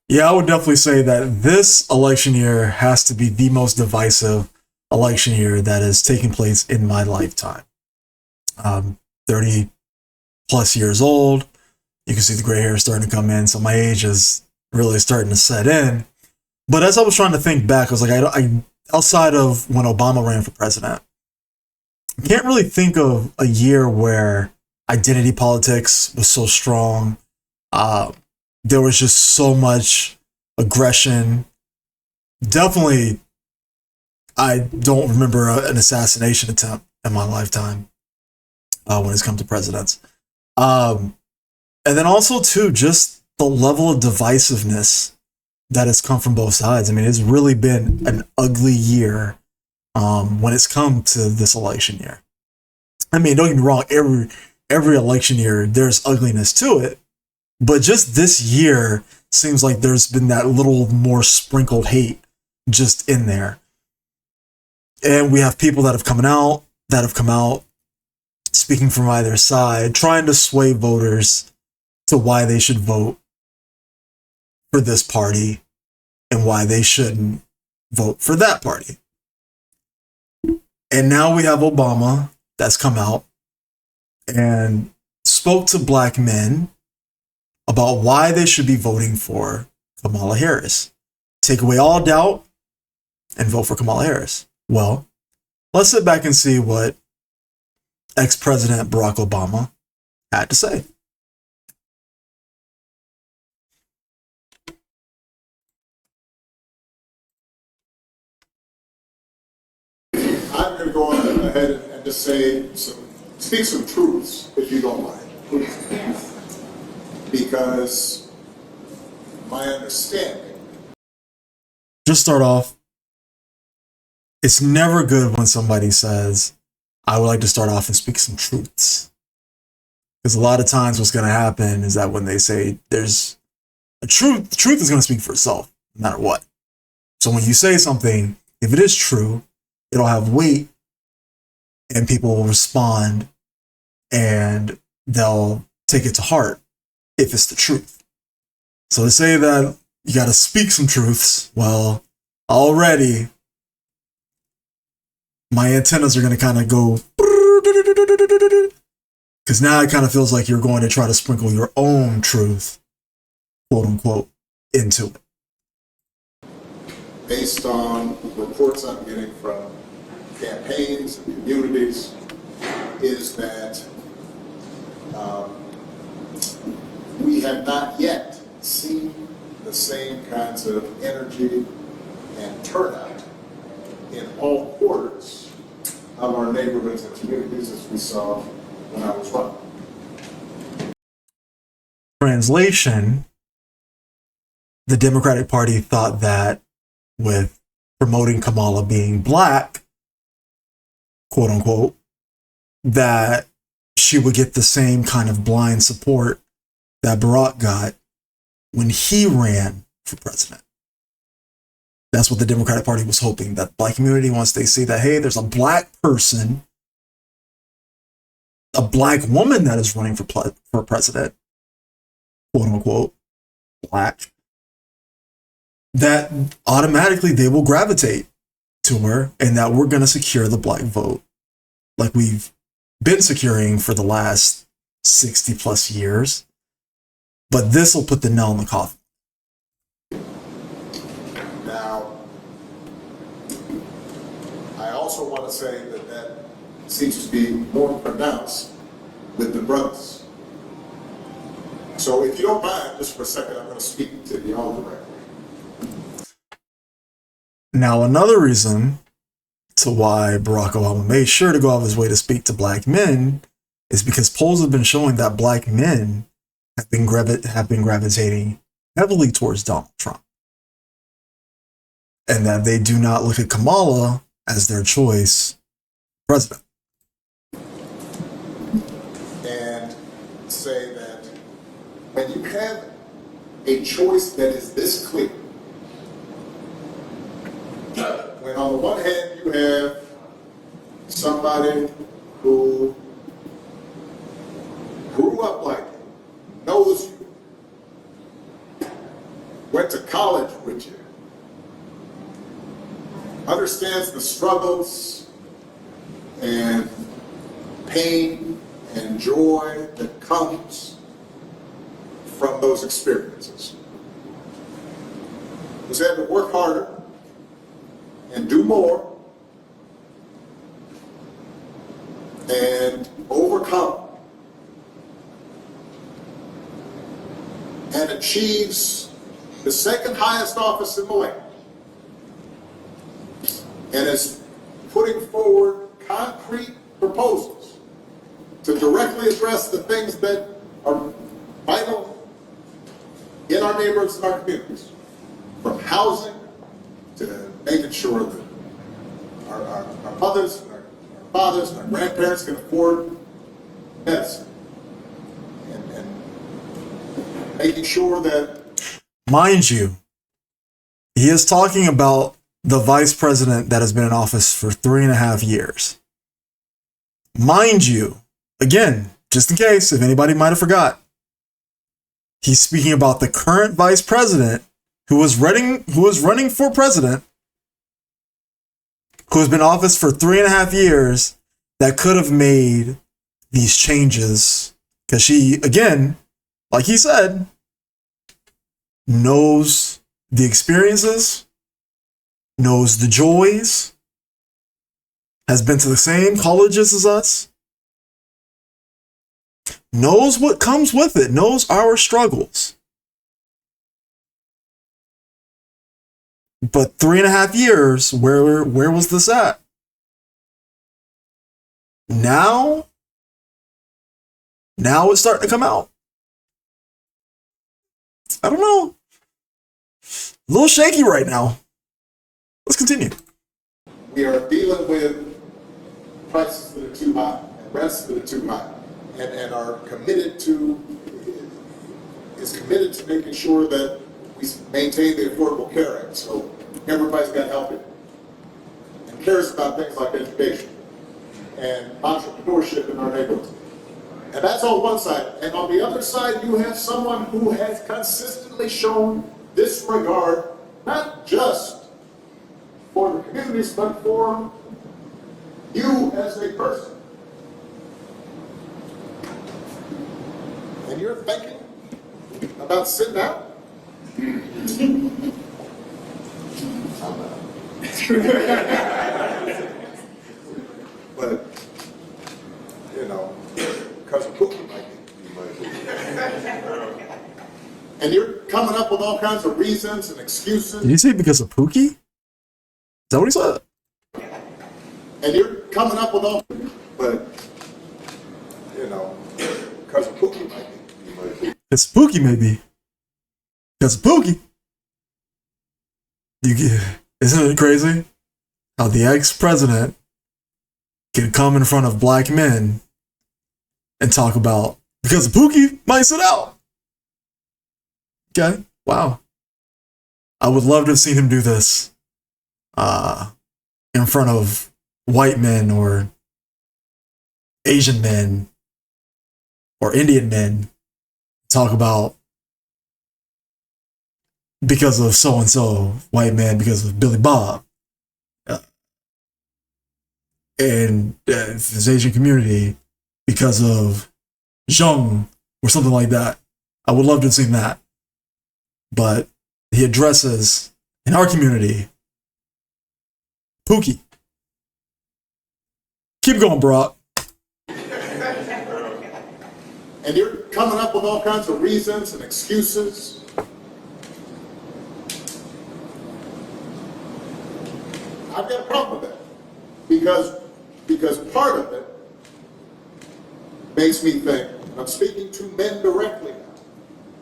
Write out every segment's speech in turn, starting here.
Yeah, I would definitely say that this election year has to be the most divisive election year that is taking place in my lifetime. 30 plus years old. You can see the gray hair starting to come in. So my age is really starting to set in. But as I was trying to think back, I was like, outside of when Obama ran for president, I can't really think of a year where identity politics was so strong. Uh, there was just so much aggression. Definitely, I don't remember an assassination attempt in my lifetime when it's come to presidents. Um, and then also, too, just the level of divisiveness that has come from both sides. I mean, it's really been an ugly year when it's come to this election year. I mean, don't get me wrong, every election year there's ugliness to it, but just this year seems like there's been that little more sprinkled hate just in there. And we have people that have come out speaking from either side, trying to sway voters to why they should vote for this party and why they shouldn't vote for that party. And now we have Obama that's come out and spoke to black men about why they should be voting for Kamala Harris. Take away all doubt and vote for Kamala Harris. Well, let's sit back and see what ex-President Barack Obama had to say. I'm going to go on ahead and just speak some truths, if you don't mind, please. Because my understanding. Just start off. It's never good when somebody says, I would like to start off and speak some truths. Because a lot of times what's going to happen is that when they say there's a truth, the truth is going to speak for itself, no matter what. So when you say something, if it is true, it'll have weight and people will respond and they'll take it to heart if it's the truth. So to say that you got to speak some truths, well, already my antennas are going to kind of go, because now it kind of feels like you're going to try to sprinkle your own truth, quote unquote, into it. Based on reports I'm getting from campaigns and communities, is that we have not yet seen the same kinds of energy and turnout in all quarters of our neighborhoods and communities as we saw when I was running. Translation, the Democratic Party thought that with promoting Kamala being black, quote unquote, that she would get the same kind of blind support that Barack got when he ran for president. That's what the Democratic Party was hoping, that black community, once they see that, hey, there's a black person, a black woman that is running for president, quote unquote, black, that automatically they will gravitate to her and that we're going to secure the black vote like we've been securing for the last 60 plus years. But this will put the nail in the coffin. Now, I also want to say that seems to be more pronounced with the brothers. So if you don't mind, just for a second, I'm going to speak to y'all directly. Now, another reason to why Barack Obama made sure to go out of his way to speak to black men is because polls have been showing that black men have been gravitating heavily towards Donald Trump. And that they do not look at Kamala as their choice president. And say that when you have a choice that is this clear, when on the one hand you have somebody who grew up like you, knows you, went to college with you, understands the struggles and pain and joy that comes from those experiences. Was able to work harder and do more and overcome and achieves the second highest office in the land and is putting forward concrete proposals to directly address the things that are vital in our neighborhoods and our communities, from housing to making sure that our mothers and our fathers and our grandparents can afford medicine, and making sure that, mind you, he is talking about the vice president that has been in office for 3.5 years. Mind you, again, just in case if anybody might have forgot, he's speaking about the current vice president who was running for president, who has been in office for 3.5 years, that could have made these changes, because she, again, like he said, knows the experiences, knows the joys, has been to the same colleges as us, knows what comes with it, knows our struggles. But 3.5 years, where was this at? Now it's starting to come out. I don't know. A little shaky right now. Let's continue. we are dealing with prices that are too high and rents that are too high, and are committed to making sure that we maintain the Affordable Care Act, so everybody's got help and cares about things like education and entrepreneurship in our neighborhoods. And that's on one side. And on the other side, you have someone who has consistently shown disregard, not just for the communities, but for you as a person. And you're thinking about sitting out? But, you know, because of Pookie might be. And you're coming up with all kinds of reasons and excuses. Did you say because of Pookie? Is that what he said? And you're coming up with all, but, you know, because of Pookie might be. It's Pookie, maybe. Because of Pookie. Isn't it crazy how the ex-president can come in front of black men and talk about because of Pookie might sit out? Okay, wow. I would love to have seen him do this in front of white men or Asian men or Indian men. Talk about because of so-and-so, white man because of Billy Bob. And this Asian community because of Zheng or something like that. I would love to have seen that. But he addresses, in our community, Pookie. Keep going, Brock. And you're coming up with all kinds of reasons and excuses. I've got a problem with that. Because part of it makes me think, and I'm speaking to men directly now,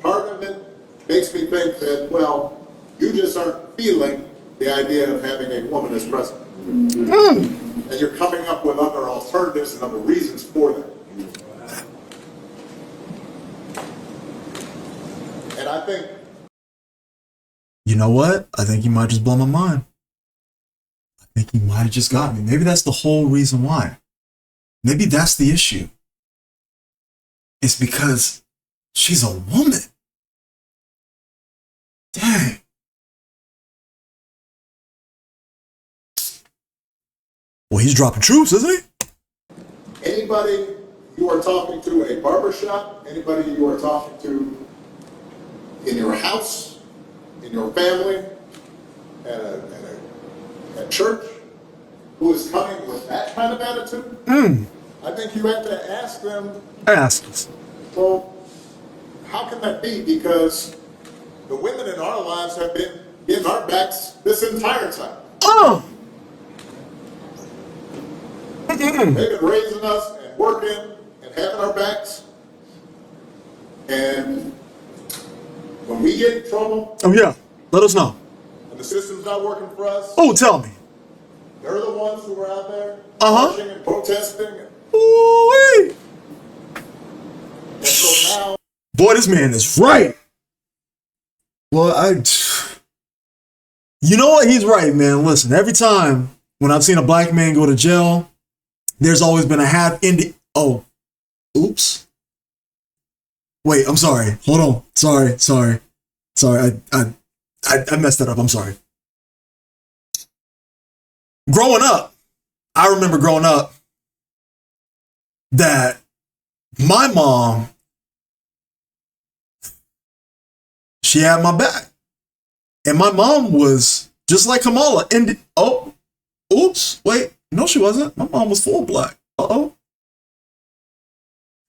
part of it makes me think that, well, you just aren't feeling the idea of having a woman as president. And you're coming up with other alternatives and other reasons for that. And I think... You know what? I think you might just blow my mind. I think you might have just got me. Maybe that's the whole reason why. Maybe that's the issue. It's because she's a woman. Damn. Dang. Well, he's dropping troops, isn't he? Anybody you are talking to at a barbershop, anybody you are talking to in your house, in your family, at church, who is coming with that kind of attitude, I think you have to ask them, Ask us. well, how can that be? Because the women in our lives have been in our backs this entire time. Oh! They've been raising us and working and having our backs. And when we get in trouble Oh, yeah. Let us know. and the system's not working for us, Oh, tell me. they're the ones who are out there Uh-huh. marching and protesting. Ooh-wee. And so now, Boy, this man is right. Well, you know what? He's right, man. Listen, every time when I've seen a black man go to jail, there's always been a half Indian. Oh, oops. Wait, I'm sorry. Hold on. Sorry. I messed that up. I'm sorry. Growing up, I remember growing up that my mom, she had my back. And my mom was just like Kamala. And oh, oops, wait. No, she wasn't. My mom was full black. Uh-oh.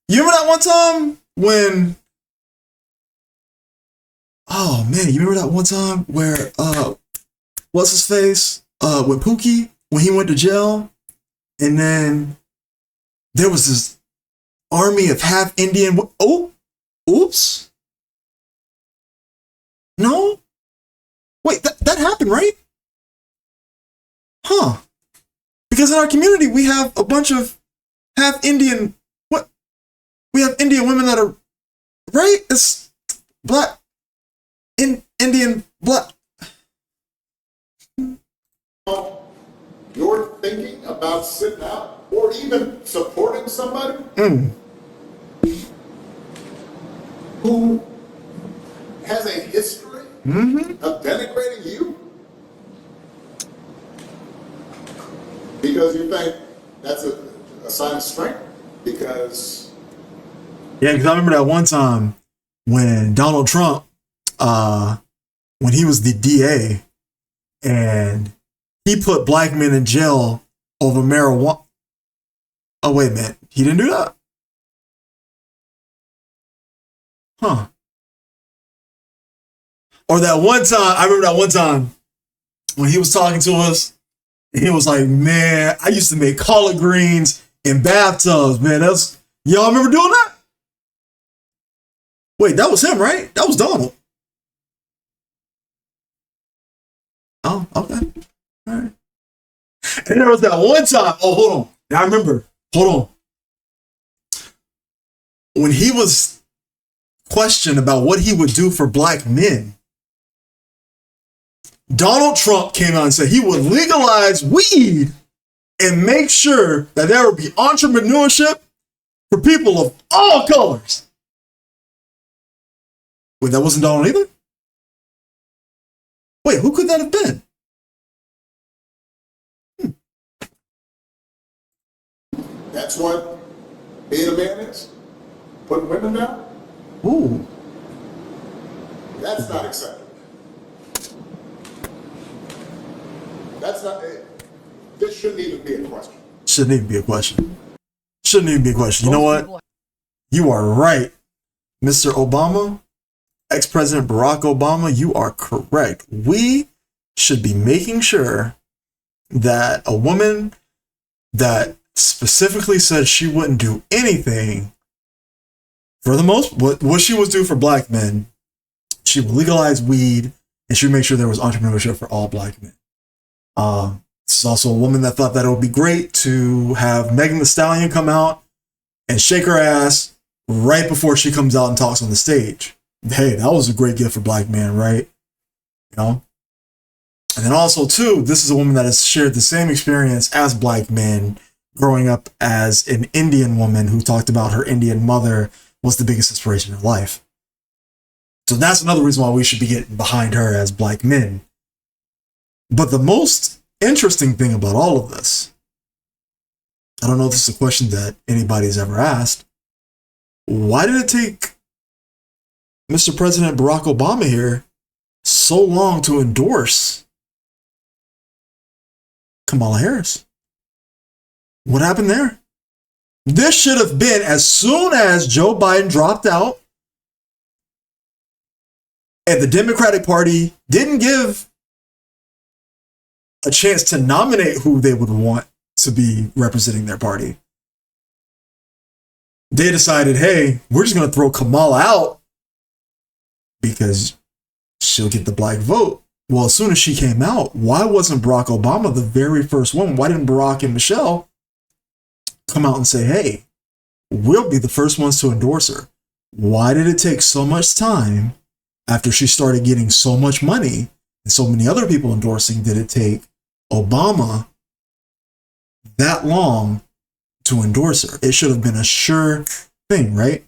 You remember that one time when, oh man, you remember that one time where, what's his face? With Pookie, when he went to jail, and then there was this army of half Indian. Oh, oops. No? Wait, that happened, right? Huh. Because in our community, we have a bunch of half Indian, what? We have Indian women that are, right? It's black, Indian, black. you're thinking about sitting out or even supporting somebody who has a history of denigrating you because you think that's a sign of strength. Because Yeah, because I remember that one time when Donald Trump, when he was the DA, and he put black men in jail over marijuana. Oh, wait a minute. He didn't do that? Huh. Or that one time, I remember that one time when he was talking to us, and he was like, man, I used to make collard greens in bathtubs, man. Y'all remember doing that? Wait, that was him, right? That was Donald. Oh, okay. All right. And there was that one time. Oh, hold on. Now I remember. Hold on. When he was questioned about what he would do for black men, Donald Trump came out and said he would legalize weed and make sure that there would be entrepreneurship for people of all colors. Wait, that wasn't Donald either? Wait, who could that have been? that's what being a man is. Putting women down. Ooh. That's not acceptable. That's not. This shouldn't even be a question. Shouldn't even be a question. Shouldn't even be a question. You know what? You are right. Mr. Obama, ex-President Barack Obama, you are correct. We should be making sure that a woman that specifically said she wouldn't do anything for the most, what she would do for black men, she would legalize weed and she would make sure there was entrepreneurship for all black men. This is also a woman that thought that it would be great to have Megan Thee Stallion come out and shake her ass right before she comes out and talks on the stage. Hey, that was a great gift for black men, right? You know? And then also, too, this is a woman that has shared the same experience as black men growing up as an Indian woman who talked about her Indian mother was the biggest inspiration in her life. So that's another reason why we should be getting behind her as black men. But the most interesting thing about all of this, I don't know if this is a question that anybody's ever asked. Why did it take Mr. President Barack Obama here so long to endorse Kamala Harris? What happened there? This should have been as soon as Joe Biden dropped out and the Democratic Party didn't give a chance to nominate who they would want to be representing their party. They decided, hey, we're just going to throw Kamala out because she'll get the black vote. Well, as soon as she came out, why wasn't Barack Obama the very first one? Why didn't Barack and Michelle come out and say, hey, we'll be the first ones to endorse her? Why did it take so much time after she started getting so much money and so many other people endorsing? Did it take Obama that long to endorse her? It should have been a sure thing, right?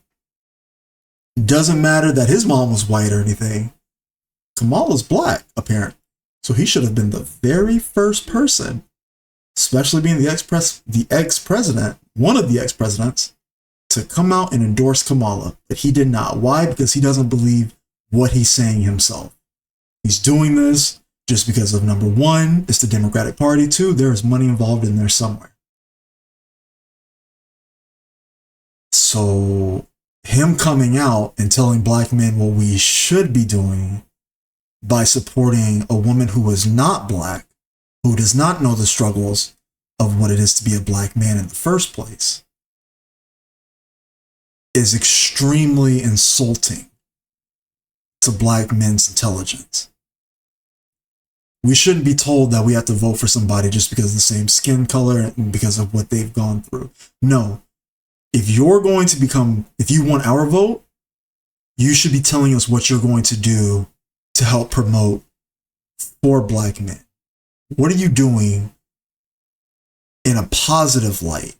Doesn't matter that his mom was white or anything. Kamala's black, apparently. So he should have been the very first person, especially being the ex-president, one of the ex-presidents, to come out and endorse Kamala. But he did not. Why? Because he doesn't believe what he's saying himself. He's doing this just because of, number one, it's the Democratic Party. Two, there is money involved in there somewhere. So him coming out and telling black men what we should be doing by supporting a woman who is not black, who does not know the struggles of what it is to be a black man in the first place, is extremely insulting to black men's intelligence. We shouldn't be told that we have to vote for somebody just because of the same skin color and because of what they've gone through. No. If you want our vote, you should be telling us what you're going to do to help promote for black men. What are you doing in a positive light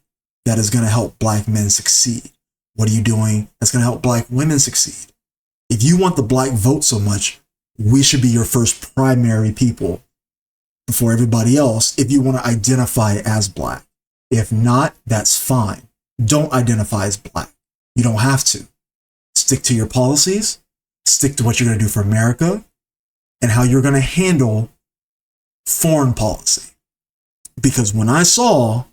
that is going to help black men succeed? What are you doing that's going to help black women succeed? If you want the black vote so much, we should be your first primary people before everybody else if you want to identify as black. If not, that's fine. Don't identify as black. You don't have to. Stick to your policies, stick to what you're going to do for America, and how you're going to handle foreign policy. Because when I saw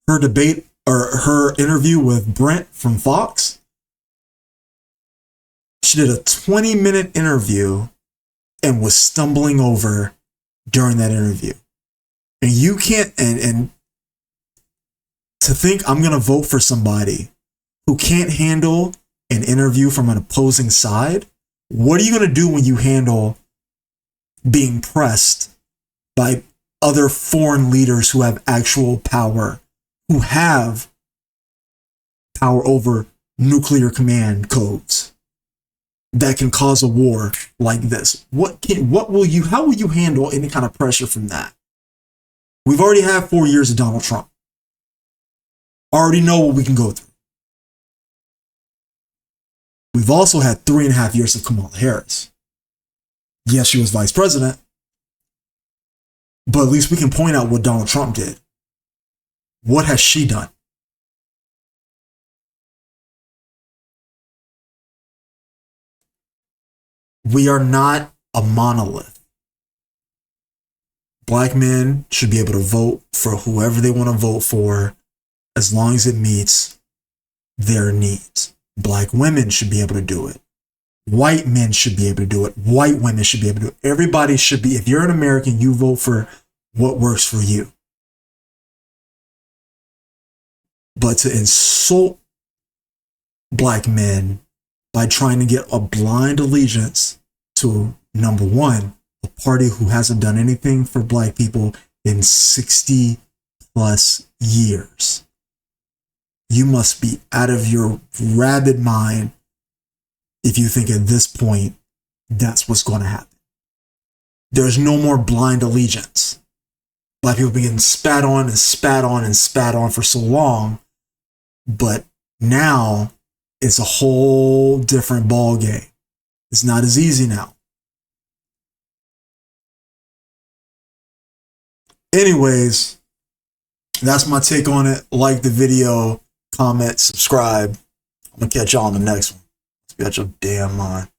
her debate or her interview with Brent from Fox, she did a 20-minute interview and was stumbling over during that interview. And you can't, and to think I'm going to vote for somebody who can't handle an interview from an opposing side, what are you going to do when you handle being pressed by other foreign leaders who have actual power, who have power over nuclear command codes that can cause a war like this? How will you handle any kind of pressure from that? We've already had 4 years of Donald Trump. Already know what we can go through. We've also had 3.5 years of Kamala Harris. Yes, she was vice president, but at least we can point out what Donald Trump did. What has she done? We are not a monolith. Black men should be able to vote for whoever they want to vote for as long as it meets their needs. Black women should be able to do it. White men should be able to do it. White women should be able to do it. Everybody should be. If you're an American, you vote for what works for you. But to insult black men by trying to get a blind allegiance to, number one, a party who hasn't done anything for black people in 60 plus years. You must be out of your rabid mind if you think at this point that's what's going to happen. There's no more blind allegiance. Black people have been getting spat on and spat on and spat on for so long, but now it's a whole different ball game. It's not as easy now. Anyways, that's my take on it. Like the video, comment, subscribe. I'm gonna catch y'all on the next one. Let's get your damn mind.